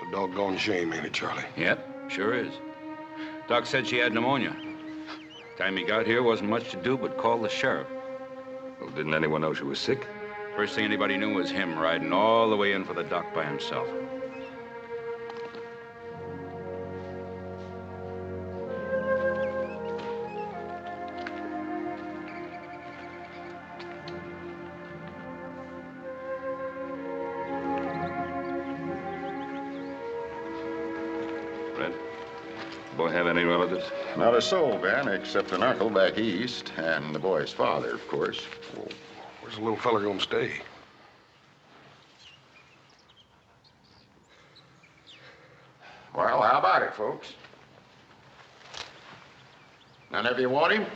A doggone shame, ain't it, Charlie? Yep, sure is. Doc said she had pneumonia. Time he got here, wasn't much to do but call the sheriff. Well, didn't anyone know she was sick? First thing anybody knew was him riding all the way in for the doc by himself. Red, boy have any relatives? Not a soul, Ben, except an uncle back east, and the boy's father, of course. Well, where's the little fella gonna stay? Well, how about it, folks? None of you want him?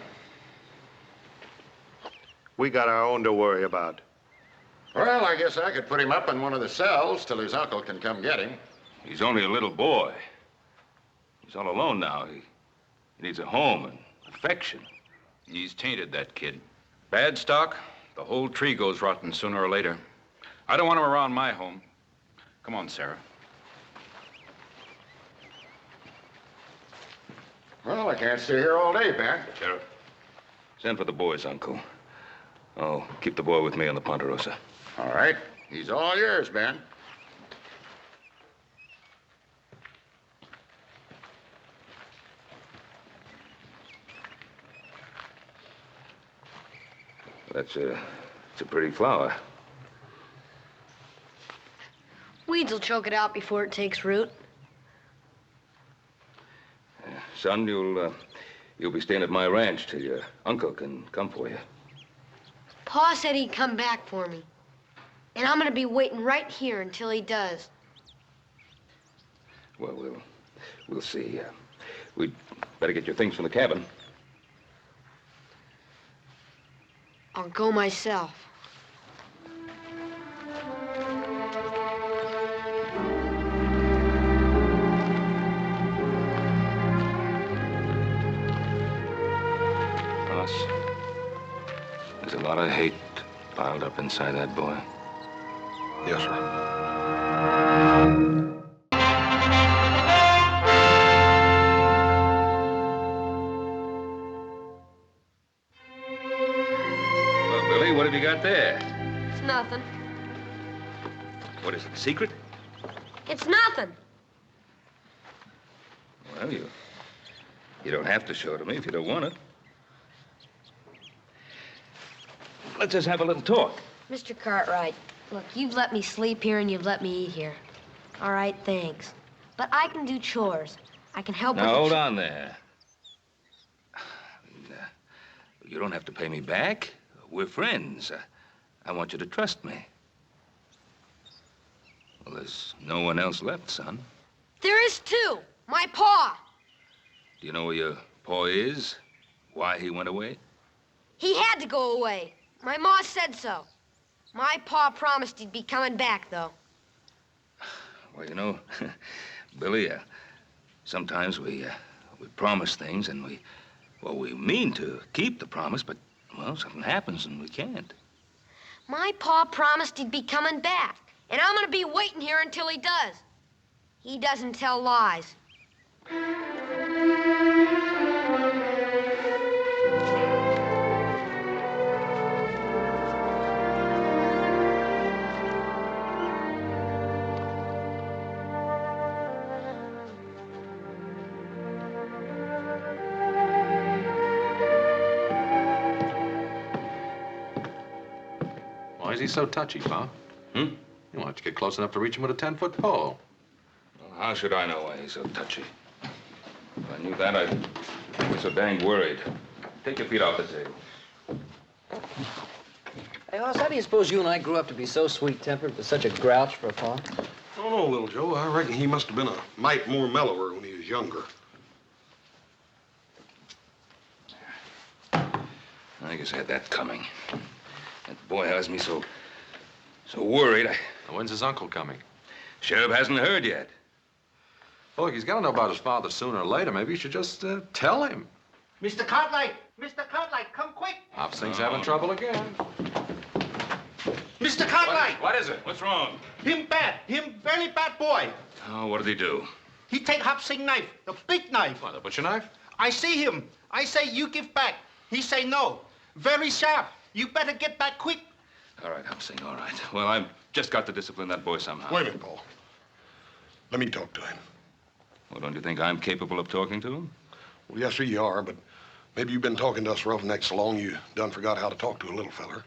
We got our own to worry about. Well, I guess I could put him up in one of the cells till his uncle can come get him. He's only a little boy. He's all alone now. He needs a home and affection. He's tainted, that kid. Bad stock, the whole tree goes rotten sooner or later. I don't want him around my home. Come on, Sarah. Well, I can't stay here all day, Ben. Sheriff, send for the boy's uncle. I'll keep the boy with me on the Ponderosa. All right. He's all yours, Ben. It's a pretty flower. Weeds will choke it out before it takes root. Son, you'll be staying at my ranch till your uncle can come for you. Pa said he'd come back for me. And I'm gonna be waiting right here until he does. Well, we'll see. We'd better get your things from the cabin. I'll go myself. Boss, there's a lot of hate piled up inside that boy. Yes, sir. Well, Billy, what have you got there? It's nothing. What is it, a secret? It's nothing. Well, you don't have to show it to me if you don't want it. Let's just have a little talk. Mr. Cartwright, look, you've let me sleep here and you've let me eat here. All right, thanks. But I can do chores. I can help with Now, the hold on there. You don't have to pay me back. We're friends. I want you to trust me. Well, there's no one else left, son. There is two. My pa. Do you know where your pa is? Why he went away? He had to go away. My ma said so. My pa promised he'd be coming back, though. Well, you know, Billy, sometimes we promise things and we mean to keep the promise, but, well, something happens and we can't. My pa promised he'd be coming back, and I'm gonna be waiting here until he does. He doesn't tell lies. Why is he so touchy, Pa? Hmm? Why don't you get close enough to reach him with a 10-foot pole? Well, how should I know why he's so touchy? If I knew that, I'd be so dang worried. Take your feet off the table. Hey, Hoss, how do you suppose you and I grew up to be so sweet-tempered with such a grouch for a pa? I don't know, little Joe. I reckon he must have been a mite more mellower when he was younger. I guess I had that coming. That boy has me so worried. Now, when's his uncle coming? Sheriff hasn't heard yet. Well, look, he's got to know about his father sooner or later. Maybe you should just tell him. Mr. Cartwright! Mr. Cartwright, come quick! Hop Sing's having trouble again. Mr. Cartwright! What is it? What's wrong? Him bad. Him very bad boy. Oh, what did he do? He take Hop Sing knife, the big knife. What, the butcher knife? I see him. I say, you give back. He say no. Very sharp. You better get back quick. All right, Hopsing, all right. Well, I've just got to discipline that boy somehow. Wait a minute, Paul. Let me talk to him. Well, don't you think I'm capable of talking to him? Well, yes, sir, you are, but maybe you've been talking to us roughnecks so long you done forgot how to talk to a little feller.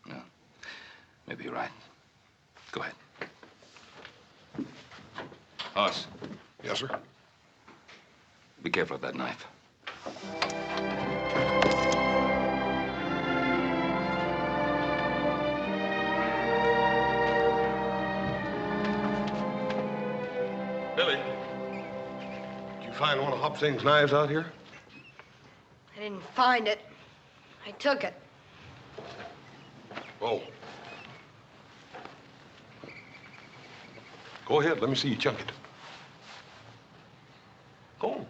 No. Maybe you're right. Go ahead. Hoss, Yes, sir. be careful of that knife. Billy, did you find one of Hop Sing's knives out here? I didn't find it. I took it. Oh. Go ahead, let me see you chunk it. Go on.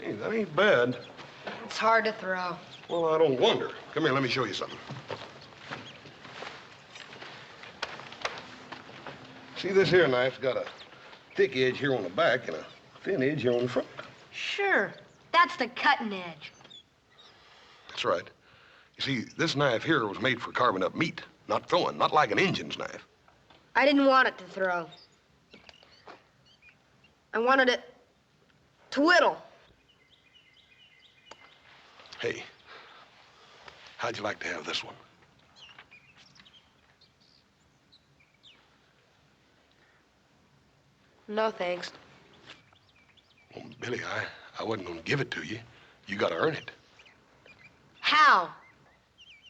Hey, that ain't bad. It's hard to throw. Well, I don't wonder. Come here, let me show you something. See, this here knife's got a thick edge here on the back and a thin edge here on the front. Sure. That's the cutting edge. That's right. You see, this knife here was made for carving up meat, not throwing, not like an Injun's knife. I didn't want it to throw. I wanted it to whittle. Hey, how'd you like to have this one? No, thanks. Well, Billy, I wasn't gonna give it to you. You gotta earn it. How?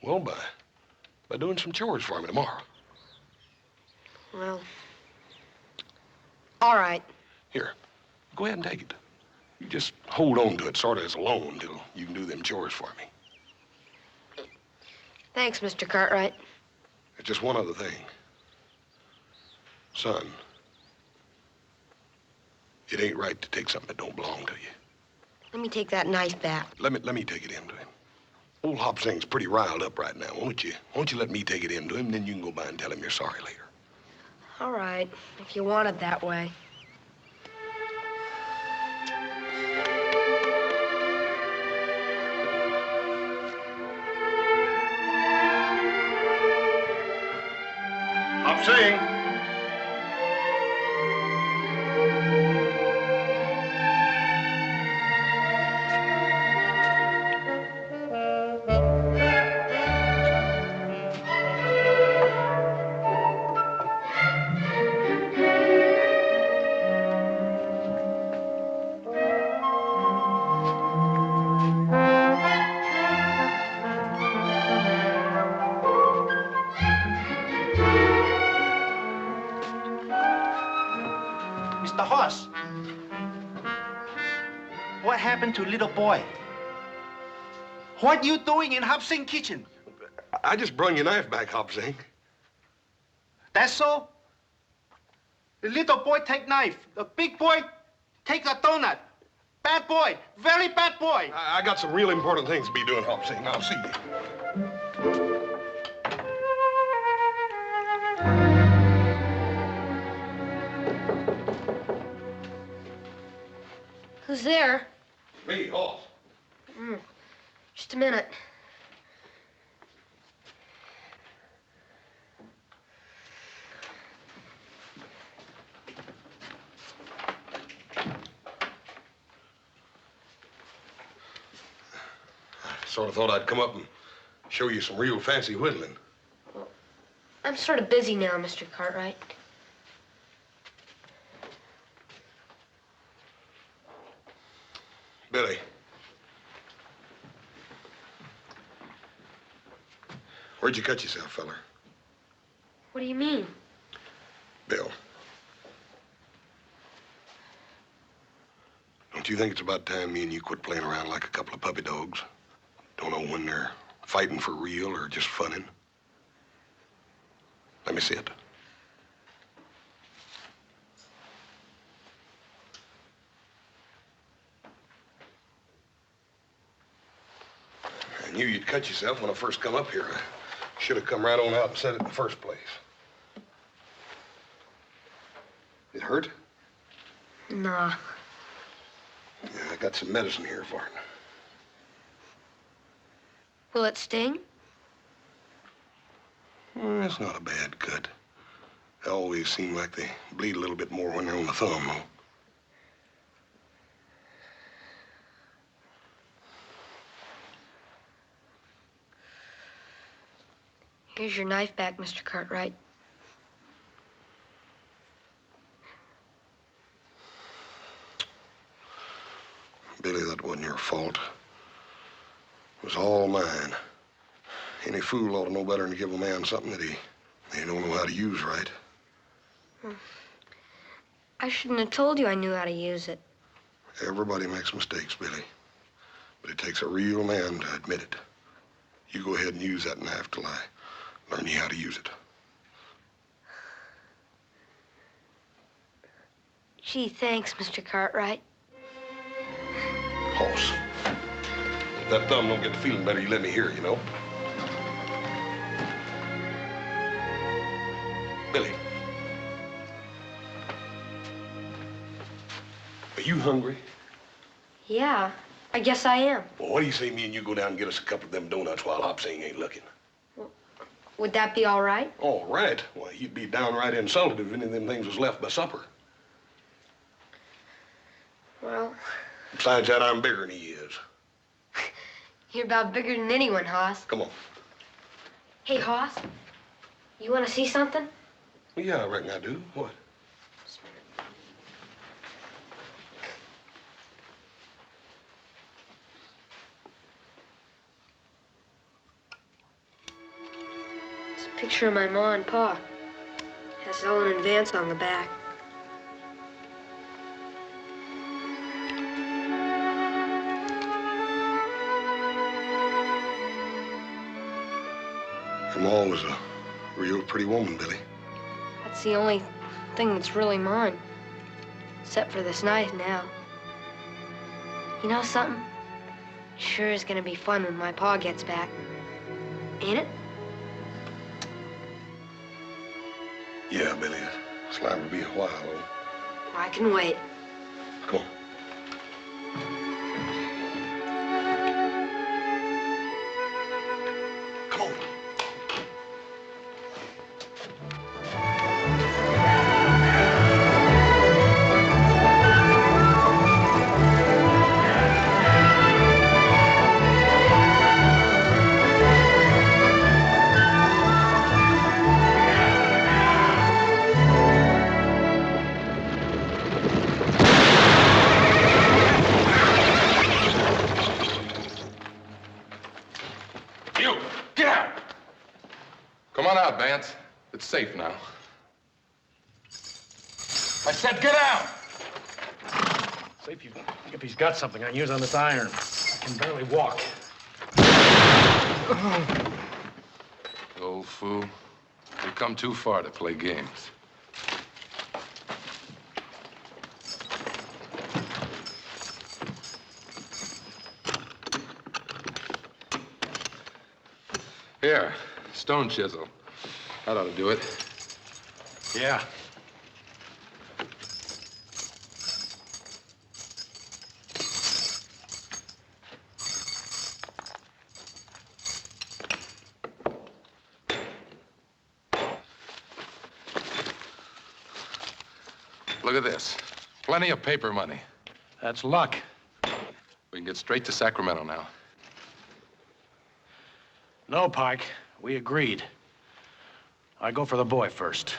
Well, by doing some chores for me tomorrow. Well, all right. Here, go ahead and take it. You just hold on to it sort of as a loan till you can do them chores for me. Thanks, Mr. Cartwright. It's just one other thing. Son, it ain't right to take something that don't belong to you. Let me take that knife back. Let me take it in to him. Old Hop Sing's pretty riled up right now. Won't you let me take it in to him, then you can go by and tell him you're sorry later. All right, if you want it that way. Hop Sing! Mr. Hoss. What happened to little boy? What you doing in Hop Sing kitchen? I just brung your knife back, Hop Sing. That's so? The little boy take knife. The big boy take a donut. Bad boy. Very bad boy. I got some real important things to be doing, Hop Sing. I'll see you. Who's there? Me, Hoss. Just a minute. Sort of thought I'd come up and show you some real fancy whittling. Well, I'm sort of busy now, Mr. Cartwright. Billy. Where'd you cut yourself, feller? What do you mean? Bill. Don't you think it's about time me and you quit playing around like a couple of puppy dogs? Don't know when they're fighting for real or just funning. Let me see it. I knew you'd cut yourself when I first come up here. I should have come right on out and said it in the first place. It hurt? Nah. Yeah, I got some medicine here for it. Will it sting? It's not a bad cut. They always seem like they bleed a little bit more when they're on the thumb, though. Here's your knife back, Mr. Cartwright. Billy, that wasn't your fault. It was all mine. Any fool ought to know better than to give a man something that he don't know how to use right. I shouldn't have told you I knew how to use it. Everybody makes mistakes, Billy. But it takes a real man to admit it. You go ahead and use that knife till I learn you how to use it. Gee, thanks, Mr. Cartwright. Hoss. If that thumb don't get to feeling better, you let me hear it, you know? Billy. Are you hungry? Yeah, I guess I am. Well, what do you say me and you go down and get us a couple of them donuts while Hopsing ain't looking? Would that be all right? All right. Why, you'd be downright insulted if any of them things was left by supper. Well, Besides that, I'm bigger than he is. you're about bigger than anyone, Hoss. Come on. Hey, Hoss, you want to see something? Well, yeah, I reckon I do. What? It's a picture of my ma and pa. Has Ellen and Vance on the back. Your ma was a real pretty woman, Billy. That's the only thing that's really mine. Except for this knife now. You know something? Sure is gonna be fun when my pa gets back. Ain't it? Yeah, Billy. It's liable to be a while, though. I can wait. Come on. Come on. You! Get out! Come on out, Vance. It's safe now. I said get out! See if he's got something I can use on this iron. I can barely walk. You old fool. You've come too far to play games. Here, stone chisel. That ought to do it. Yeah. Look at this. Plenty of paper money. That's luck. We can get straight to Sacramento now. No, Pike. We agreed. I go for the boy first.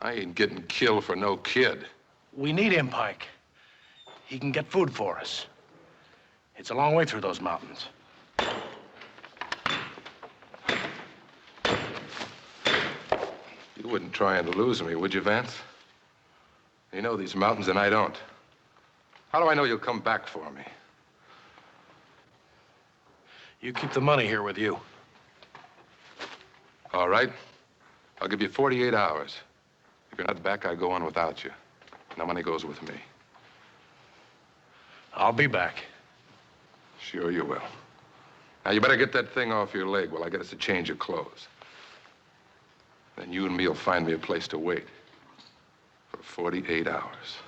I ain't getting killed for no kid. We need him, Pike. He can get food for us. It's a long way through those mountains. You wouldn't try and lose me, would you, Vance? You know these mountains and I don't. How do I know you'll come back for me? You keep the money here with you. All right. I'll give you 48 hours. If you're not back, I go on without you. No money goes with me. I'll be back. Sure you will. Now, you better get that thing off your leg while I get us a change of clothes. Then you and me will find me a place to wait for 48 hours.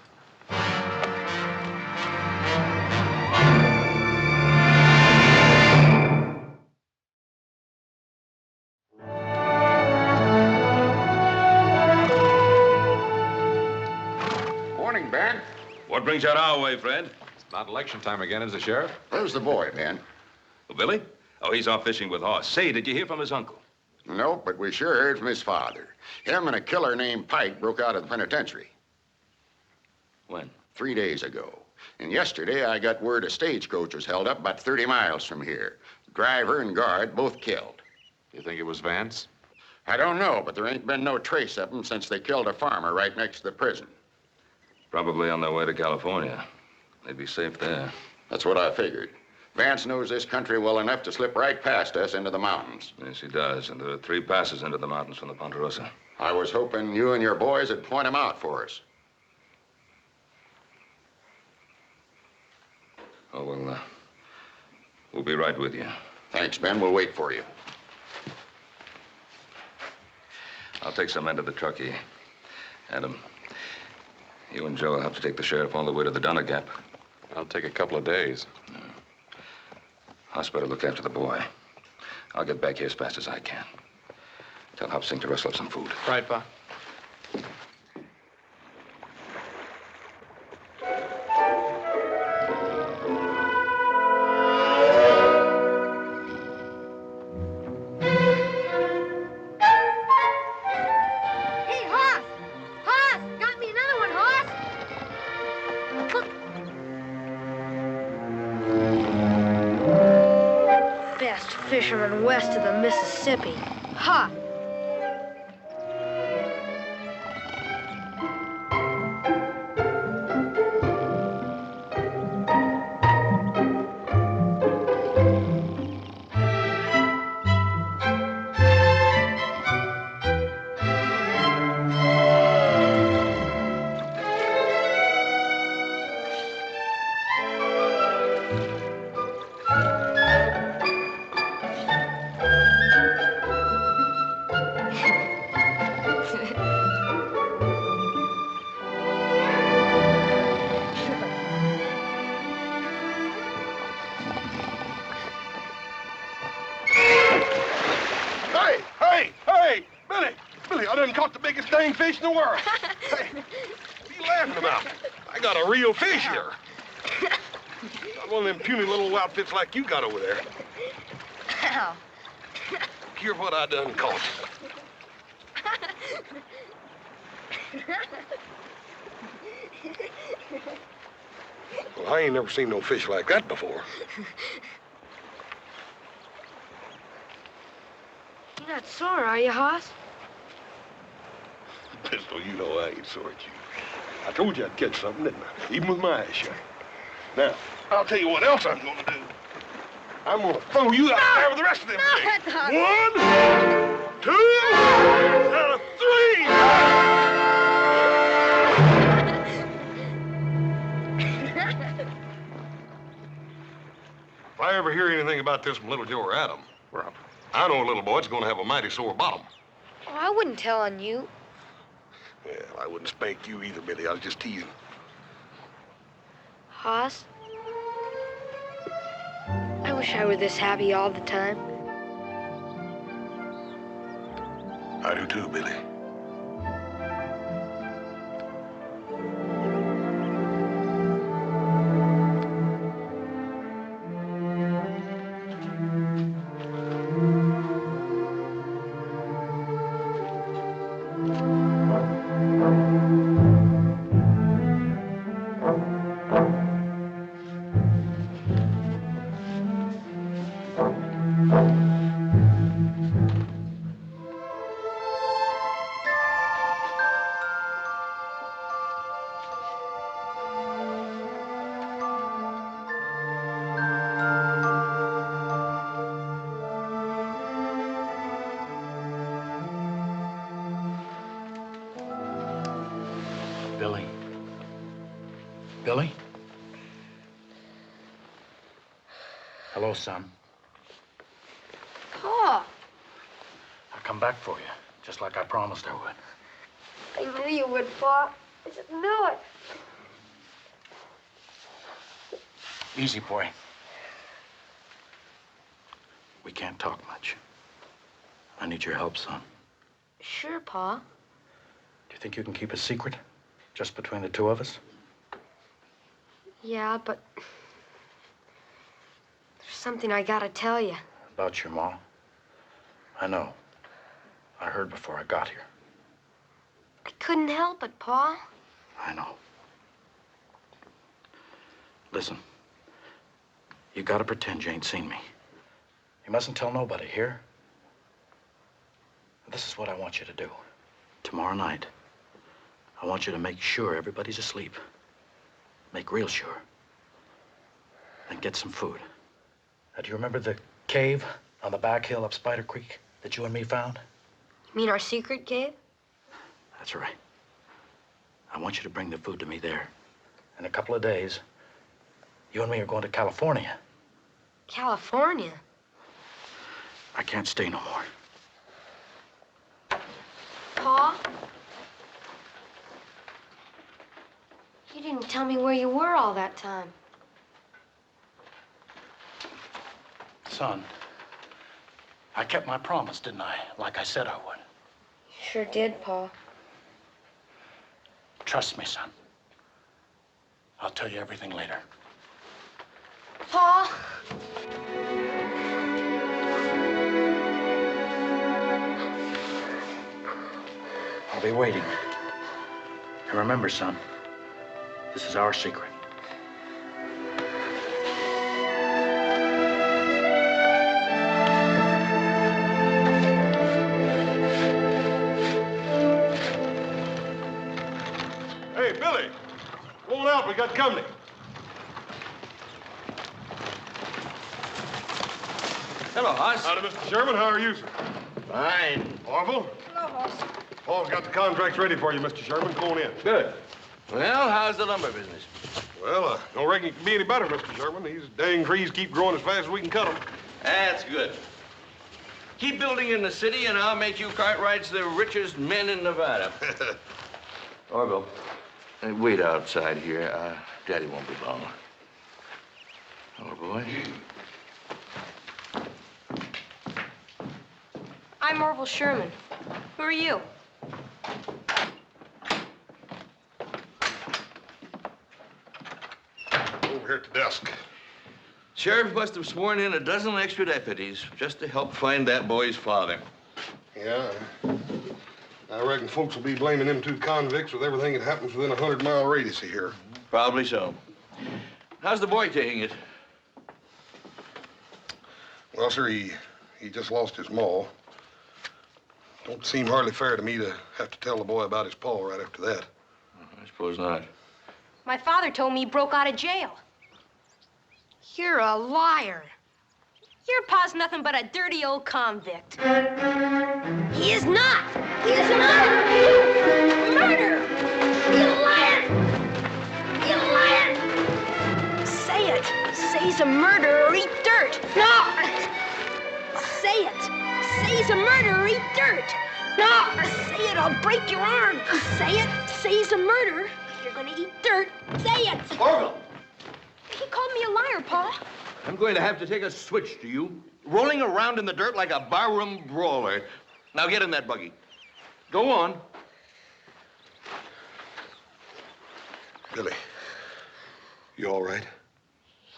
Morning, Ben. What brings you out our way, Fred? It's about election time again, is the sheriff? Where's the boy, Ben? Oh, Billy? Oh, he's off fishing with Hoss. Say, did you hear from his uncle? Nope, but we sure heard from his father. Him and a killer named Pike broke out of the penitentiary. When? 3 days ago. And yesterday I got word a stagecoach was held up about 30 miles from here. Driver and guard both killed. You think it was Vance? I don't know, but there ain't been no trace of them since they killed a farmer right next to the prison. Probably on their way to California. They'd be safe there. That's what I figured. Vance knows this country well enough to slip right past us into the mountains. Yes, he does. And there are 3 passes into the mountains from the Ponderosa. I was hoping you and your boys would point him out for us. Oh, we'll be right with you. Thanks, Ben. We'll wait for you. I'll take some men to the truckee. Adam, you and Joe will have to take the sheriff all the way to the Donner Gap. I'll take a couple of days. Hoss better look after the boy. I'll get back here as fast as I can. Tell Hop Sing to rustle up some food. Right, Pa. Hey, Hoss! Hoss! Got me another one, Hoss! Look. Best fisherman west of the Mississippi. Ha! Hey, Billy! Billy, I done caught the biggest dang fish in the world. Hey, what are you laughing about? I got a real fish here. Not one of them puny little outfits like you got over there. Ow. Hear what I done caught. Well, I ain't never seen no fish like that before. You're not sore, are you, Hoss? Pistol, you know I ain't sore at you. I told you I'd catch something, didn't I? Even with my eyes shut. Now, I'll tell you what else I'm gonna do. I'm gonna throw you out there with the rest of them things. Not. 1, 2, and 3. If I ever hear anything about this from Little Joe or Adam, well, I know a little boy that's gonna have a mighty sore bottom. Oh, I wouldn't tell on you. Well, I wouldn't spank you either, Billy. I was just teasing. Hoss? I wish I were this happy all the time. I do too, Billy. Billy? Billy? Hello, son. back for you, just like I promised I would. I knew you would, Pa. I just knew it. Easy, boy. We can't talk much. I need your help, son. Sure, Pa. Do you think you can keep a secret? Just between the two of us? Yeah, but there's something I gotta tell you. About your mom? I know. I heard before I got here. I couldn't help it, Pa. I know. Listen. You gotta pretend you ain't seen me. You mustn't tell nobody, here? This is what I want you to do. Tomorrow night, I want you to make sure everybody's asleep. Make real sure. And get some food. Now, do you remember the cave on the back hill up Spider Creek that you and me found? You mean our secret cave? That's right. I want you to bring the food to me there. In a couple of days, you and me are going to California. California? I can't stay no more. Pa? You didn't tell me where you were all that time. Son, I kept my promise, didn't I? Like I said I would. You sure did, Pa. Trust me, son. I'll tell you everything later. Pa? I'll be waiting. And remember, son, this is our secret. Hey, Billy, come on out. We got company. Hello, Hoss. Howdy, Mr. Sherman. How are you, sir? Fine. Orville? Hello, Hoss. Paul's got the contracts ready for you, Mr. Sherman. Come on in. Good. Well, how's the lumber business? Well, don't reckon it can be any better, Mr. Sherman. These dang trees keep growing as fast as we can cut them. That's good. Keep building in the city, and I'll make you Cartwrights the richest men in Nevada. Orville, wait outside here. Daddy won't be long. Oh, boy. I'm Orville Sherman. Who are you? Over here at the desk. Sheriff must have sworn in a dozen extra deputies just to help find that boy's father. Yeah, I reckon folks will be blaming them two convicts with everything that happens within a 100-mile radius of here. Probably so. How's the boy taking it? Well, sir, he just lost his maw. Don't seem hardly fair to me to have to tell the boy about his paw right after that. I suppose not. My father told me he broke out of jail. You're a liar. Your pa's nothing but a dirty old convict. He is not. He is not. Murder. You liar. You liar. Say it. Say he's a murderer or eat dirt. No. Say it. Say he's a murderer or eat dirt. No. Say it. I'll break your arm. Say it. Say he's a murderer. You're gonna eat dirt. Say it. Orville! He called me a liar, Pa. I'm going to have to take a switch to you, rolling around in the dirt like a barroom brawler. Now get in that buggy. Go on. Billy, you all right?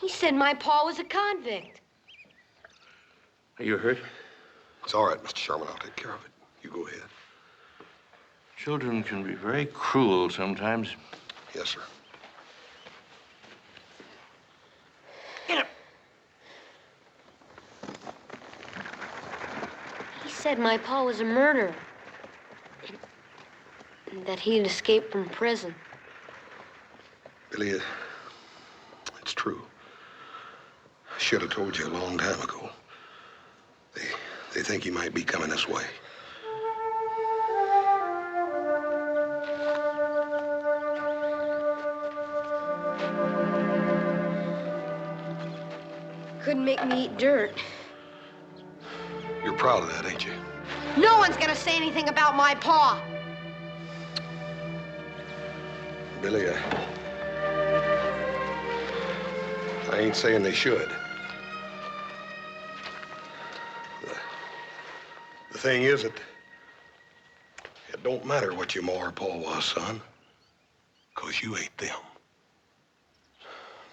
He said my pa was a convict. Are you hurt? It's all right, Mr. Sherman. I'll take care of it. You go ahead. Children can be very cruel sometimes. Yes, sir. Get him. He said my pa was a murderer. And that he'd escaped from prison. Billy, it's true. I should have told you a long time ago. They think he might be coming this way. Couldn't make me eat dirt. You're proud of that, ain't you? No one's gonna say anything about my pa. Billy, I ain't saying they should. The thing is that it don't matter what your ma or pa was, son, 'cause you ain't them.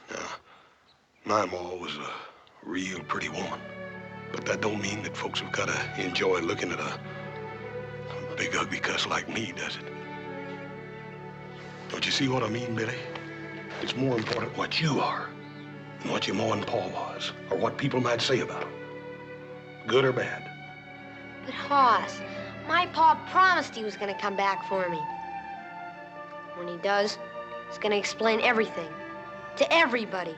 Now, my ma was a real pretty woman, but that don't mean that folks have gotta enjoy looking at a big ugly cuss like me, does it? Don't you see what I mean, Billy? It's more important what you are than what your ma and pa was, or what people might say about them, good or bad. But Hoss, my pa promised he was gonna come back for me. When he does, he's gonna explain everything to everybody.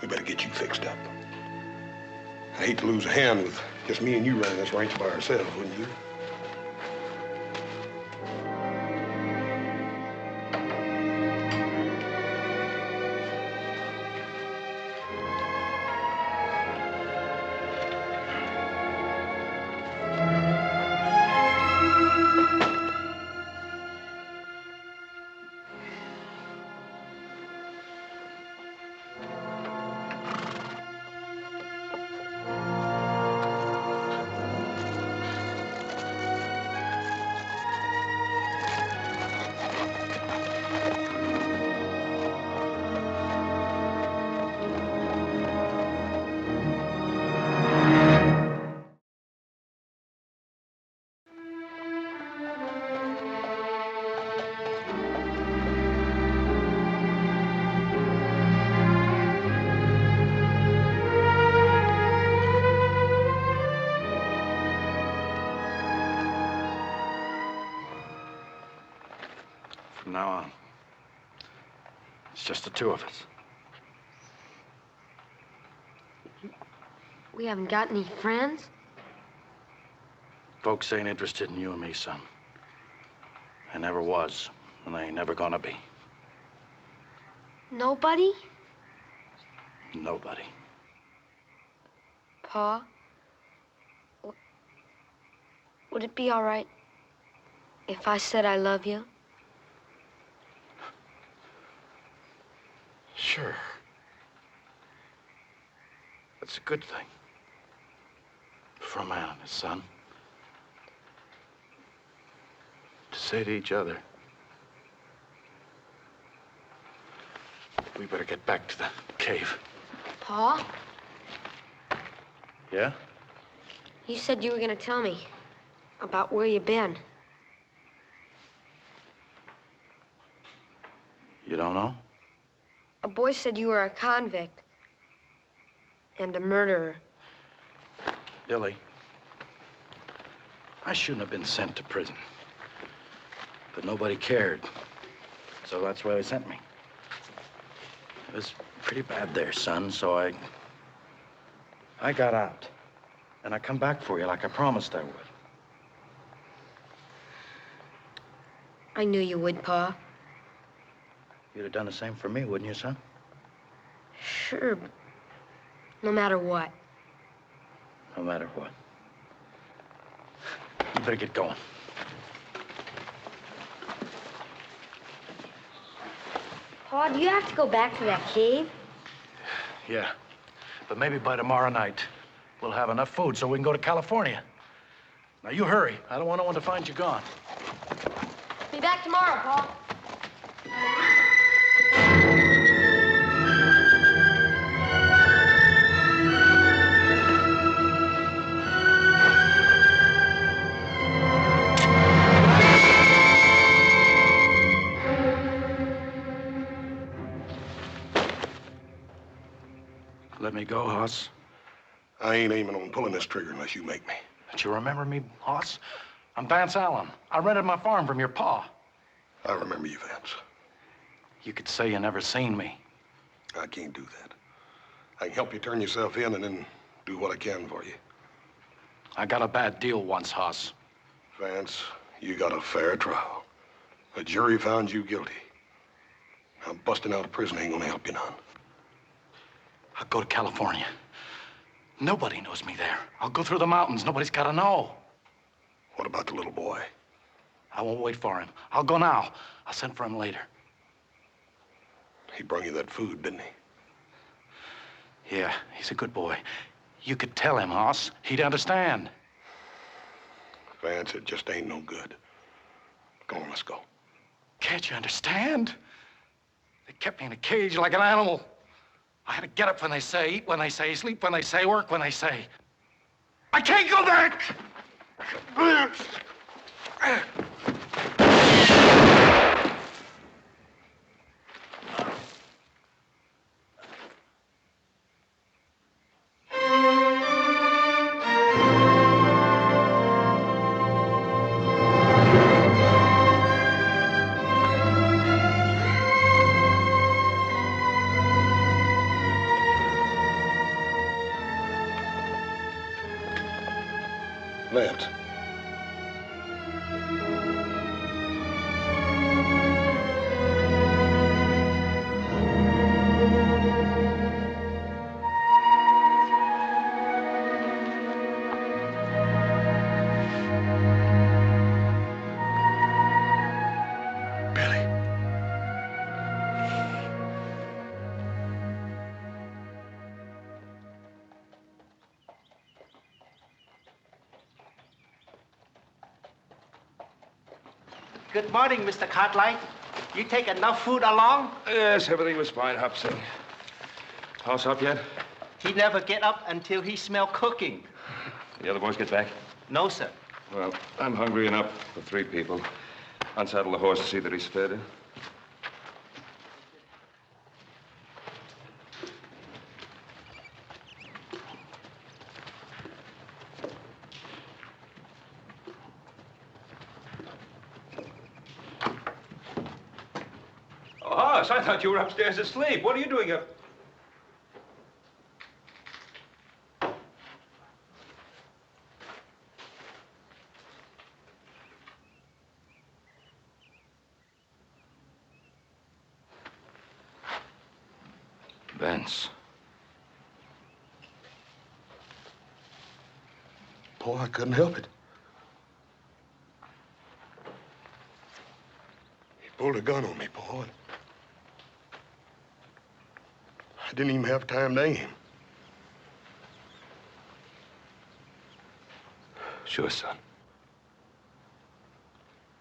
We better get you fixed up. I hate to lose a hand with just me and you running this ranch by ourselves, wouldn't you? From now on, it's just the two of us. We haven't got any friends? Folks ain't interested in you and me, son. They never was, and they ain't never gonna be. Nobody? Nobody. Pa? Would it be all right if I said I love you? Sure. That's a good thing. For a man and his son. To say to each other. We better get back to the cave. Pa? Yeah? You said you were gonna tell me about where you've been. You don't know? A boy said you were a convict and a murderer. Billy, I shouldn't have been sent to prison. But nobody cared. So that's why they sent me. It was pretty bad there, son, so I got out. And I come back for you like I promised I would. I knew you would, Pa. You'd have done the same for me, wouldn't you, son? Sure, but no matter what. No matter what. You better get going. Pa, do you have to go back to that cave? Yeah. But maybe by tomorrow night, we'll have enough food so we can go to California. Now, you hurry. I don't want no one to find you gone. Be back tomorrow, Pa. Let me go, Hoss. I ain't aiming on pulling this trigger unless you make me. Don't you remember me, Hoss? I'm Vance Allen. I rented my farm from your pa. I remember you, Vance. You could say you never seen me. I can't do that. I can help you turn yourself in and then do what I can for you. I got a bad deal once, Hoss. Vance, you got a fair trial. A jury found you guilty. Now, busting out of prison ain't gonna help you none. I'll go to California. Nobody knows me there. I'll go through the mountains. Nobody's got to know. What about the little boy? I won't wait for him. I'll go now. I'll send for him later. He brought you that food, didn't he? Yeah, he's a good boy. You could tell him, Hoss. He'd understand. Vance, it just ain't no good. Come on, let's go. Can't you understand? They kept me in a cage like an animal. I had to get up when they say, eat when they say, sleep when they say, work when they say. I can't go back! Vance. Good morning, Mr. Cartwright. You take enough food along? Yes, everything was fine, Hobson. House up yet? He never get up until he smell cooking. The other boys get back? No, sir. Well, I'm hungry enough for 3 people. Unsaddle the horse to see that he's fed. Oh, Hoss, I thought you were upstairs asleep. What are you doing up? Vance. Boy, I couldn't help it. He pulled a gun on me, boy. I didn't even have time to aim. Sure, son.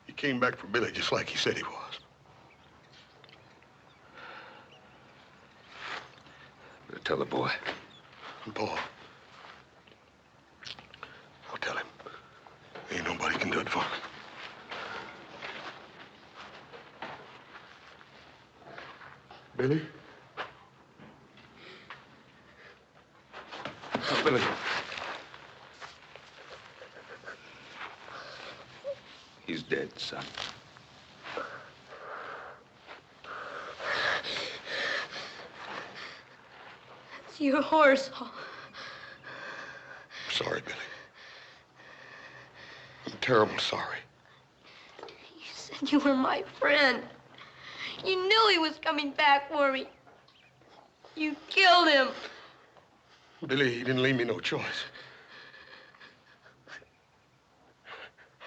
He came back for Billy just like he said he was. Better tell the boy. Paul, I'll tell him. Ain't nobody can do it for me. Billy? Oh, Billy. He's dead, son. It's your horse. Sorry, Billy. I'm terrible sorry. You said you were my friend. You knew he was coming back for me. You killed him. Billy, he didn't leave me no choice.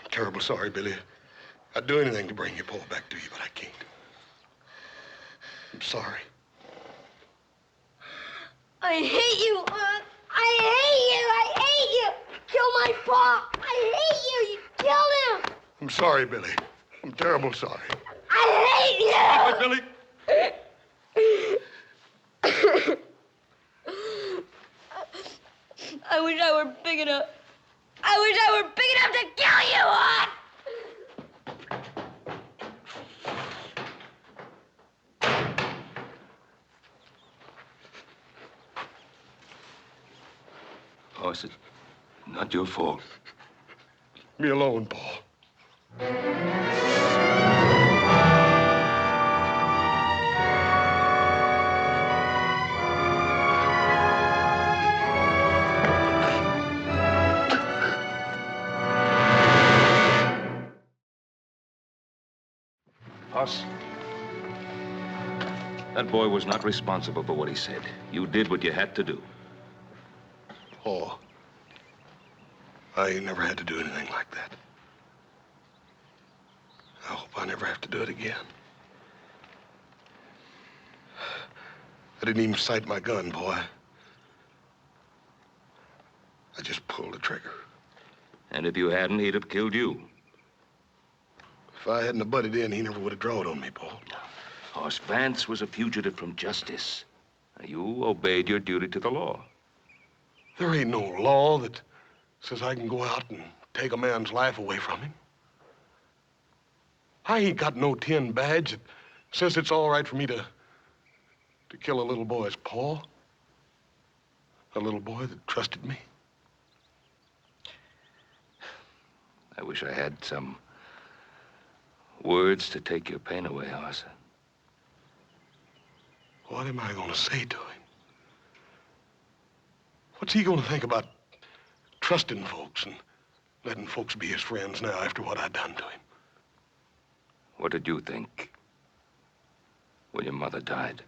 I'm terrible sorry, Billy. I'd do anything to bring your Paul back to you, but I can't. I'm sorry. I hate you, I hate you. I hate you. Kill my Pa. I hate you. You killed him. I'm sorry, Billy. I'm terrible sorry. I hate you. All right, Billy. I wish I were big enough. I wish I were big enough to kill you, Hot. Hoss, it's not your fault. Me alone, Paul. Hoss, that boy was not responsible for what he said. You did what you had to do. Paul, I ain't never had to do anything like that. I hope I never have to do it again. I didn't even sight my gun, boy. I just pulled the trigger. And if you hadn't, he'd have killed you. If I hadn't have butted in, he never would have drawed on me, Paul. Because Vance was a fugitive from justice. You obeyed your duty to the law. There ain't no law that says I can go out and take a man's life away from him. I ain't got no tin badge that says it's all right for me to kill a little boy as Paul. A little boy that trusted me. I wish I had some words to take your pain away, Arthur. What am I gonna say to him? What's he gonna think about trusting folks and letting folks be his friends now after what I done to him? What did you think when your mother died?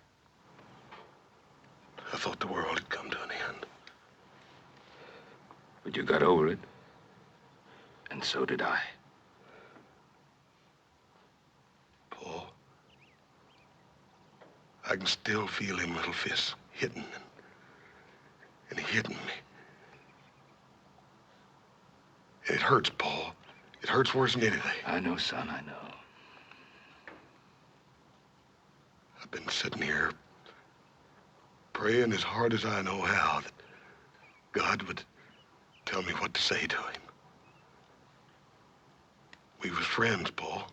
I thought the world had come to an end. But you got over it. And so did I. Paul, I can still feel him little fists hitting and hitting me. And it hurts, Paul. It hurts worse than anything. I know, son, I know. I've been sitting here praying as hard as I know how that God would tell me what to say to him. We was friends, Paul.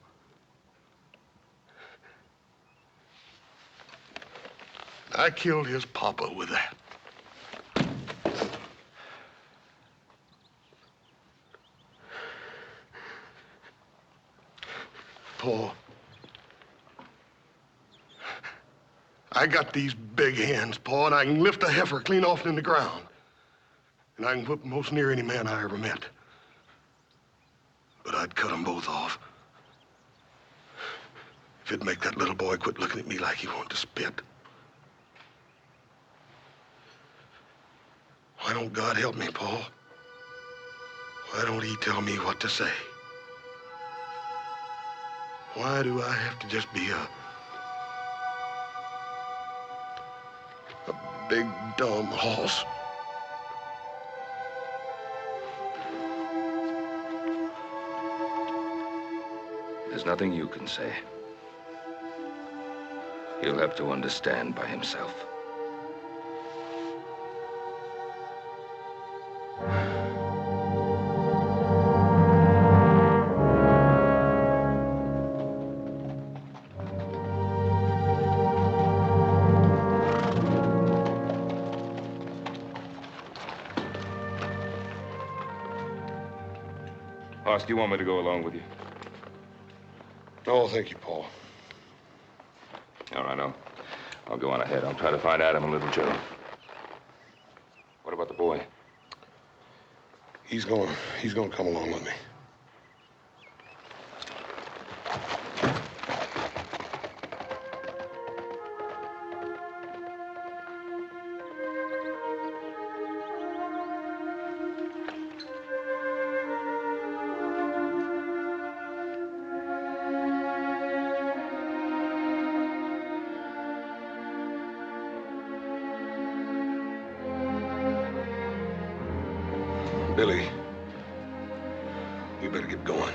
I killed his papa with that. Paul, I got these big hands, Paul, and I can lift a heifer clean off in the ground. And I can whip most near any man I ever met. But I'd cut them both off. If it'd make that little boy quit looking at me like he wanted to spit. Why don't God help me, Paul? Why don't he tell me what to say? Why do I have to just be a big, dumb horse? There's nothing you can say. He'll have to understand by himself. Hoss, do you want me to go along with you? No, thank you, Paul. All right, I'll go on ahead. I'll try to find Adam and little Joe. What about the boy? He's gonna come along with me. Billy, we better get going.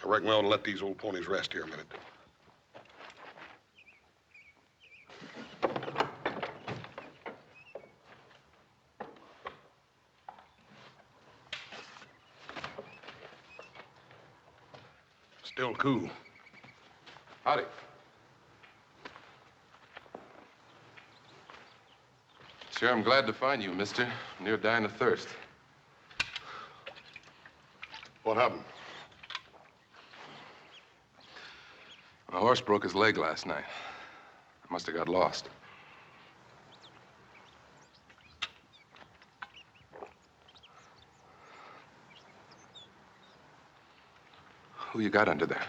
I reckon we ought to let these old ponies rest here a minute. Still cool. Howdy. Sure, I'm glad to find you, mister. Near dying of thirst. What happened? My horse broke his leg last night. I must have got lost. Who you got under there?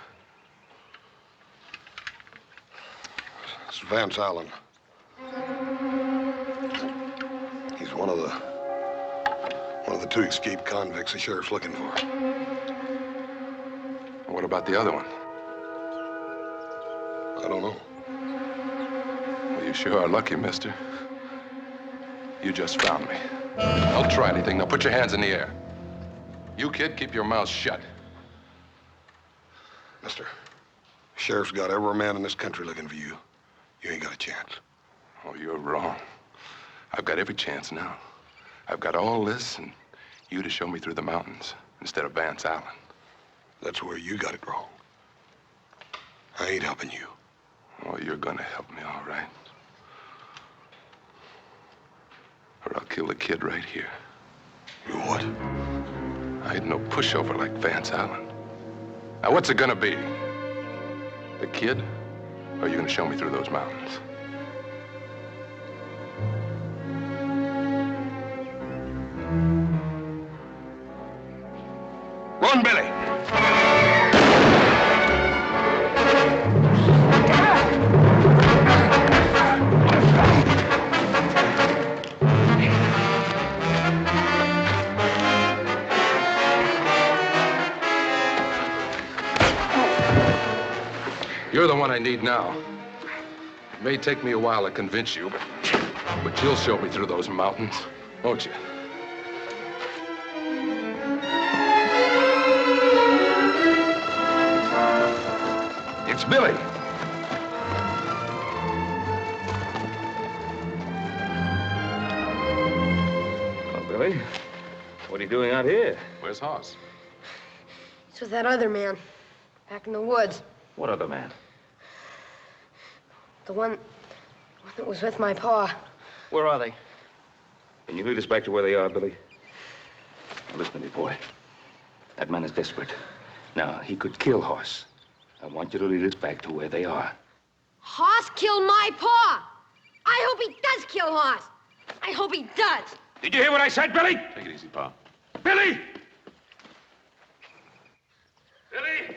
It's Vance Allen. He's one of the two escaped convicts the sheriff's looking for. What about the other one? I don't know. Well, you sure are lucky, mister. You just found me. Don't try anything. Now put your hands in the air. You, kid, keep your mouth shut. Mister, the sheriff's got every man in this country looking for you. You ain't got a chance. Oh, you're wrong. I've got every chance now. I've got all this and you to show me through the mountains instead of Vance Allen. That's where you got it wrong. I ain't helping you. Oh, you're gonna help me, all right. Or I'll kill the kid right here. You what? I ain't no pushover like Vance Allen. Now, what's it gonna be? The kid? Or are you gonna show me through those mountains? Run, Billy! You're the one I need now. It may take me a while to convince you, but you'll show me through those mountains, won't you? It's Billy. Well, Billy, what are you doing out here? Where's Hoss? He's with that other man, back in the woods. What other man? The one that was with my pa. Where are they? Can you lead us back to where they are, Billy? Now, listen to me, boy. That man is desperate. Now, he could kill Hoss. I want you to lead us back to where they are. Hoss killed my pa. I hope he does kill Hoss. I hope he does. Did you hear what I said, Billy? Take it easy, Pa. Billy! Billy!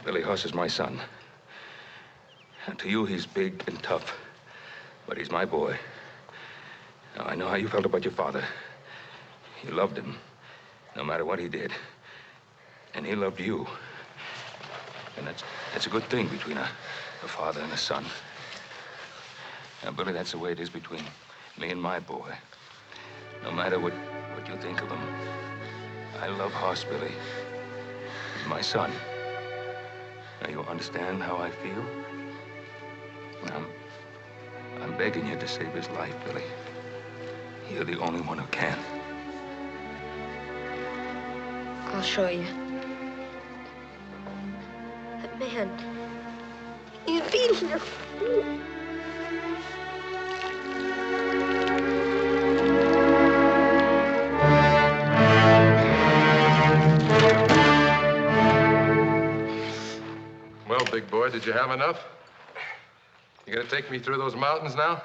Billy Hoss is my son. And to you, he's big and tough. But he's my boy. Now, I know how you felt about your father. You loved him, no matter what he did. And he loved you. And that's a good thing between a father and a son. Now, Billy, that's the way it is between me and my boy. No matter what you think of him, I love Hoss, Billy. He's my son. Now, you understand how I feel? I'm begging you to save his life, Billy. You're the only one who can. I'll show you. That man, he's beating her. Well, big boy, did you have enough? You gonna take me through those mountains now?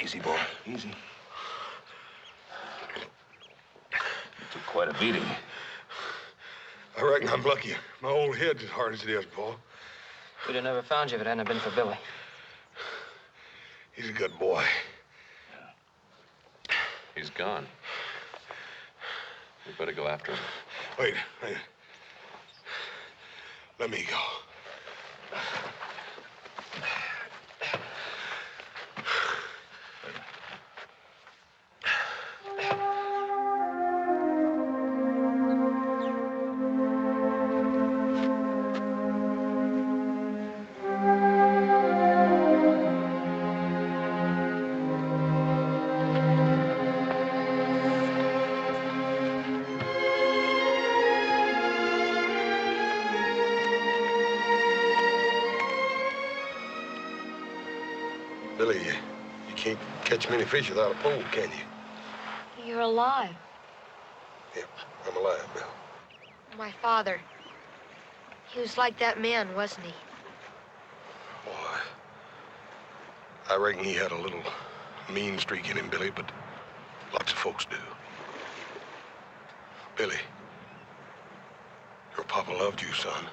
Easy, boy. Easy. You took quite a beating. I reckon I'm lucky. My old head's as hard as it is, Paul. We'd have never found you if it hadn't been for Billy. He's a good boy. He's gone. We better go after him. Wait. Let me go. Billy, you can't catch many fish without a pole, can you? You're alive. Yep, I'm alive, Bill. My father. He was like that man, wasn't he? Boy, I reckon he had a little mean streak in him, Billy, but lots of folks do. Billy, your papa loved you, son.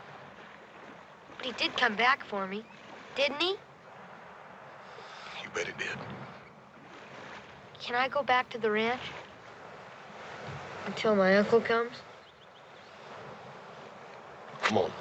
But he did come back for me, didn't he? You bet he did. Can I go back to the ranch? Until my uncle comes? Come on.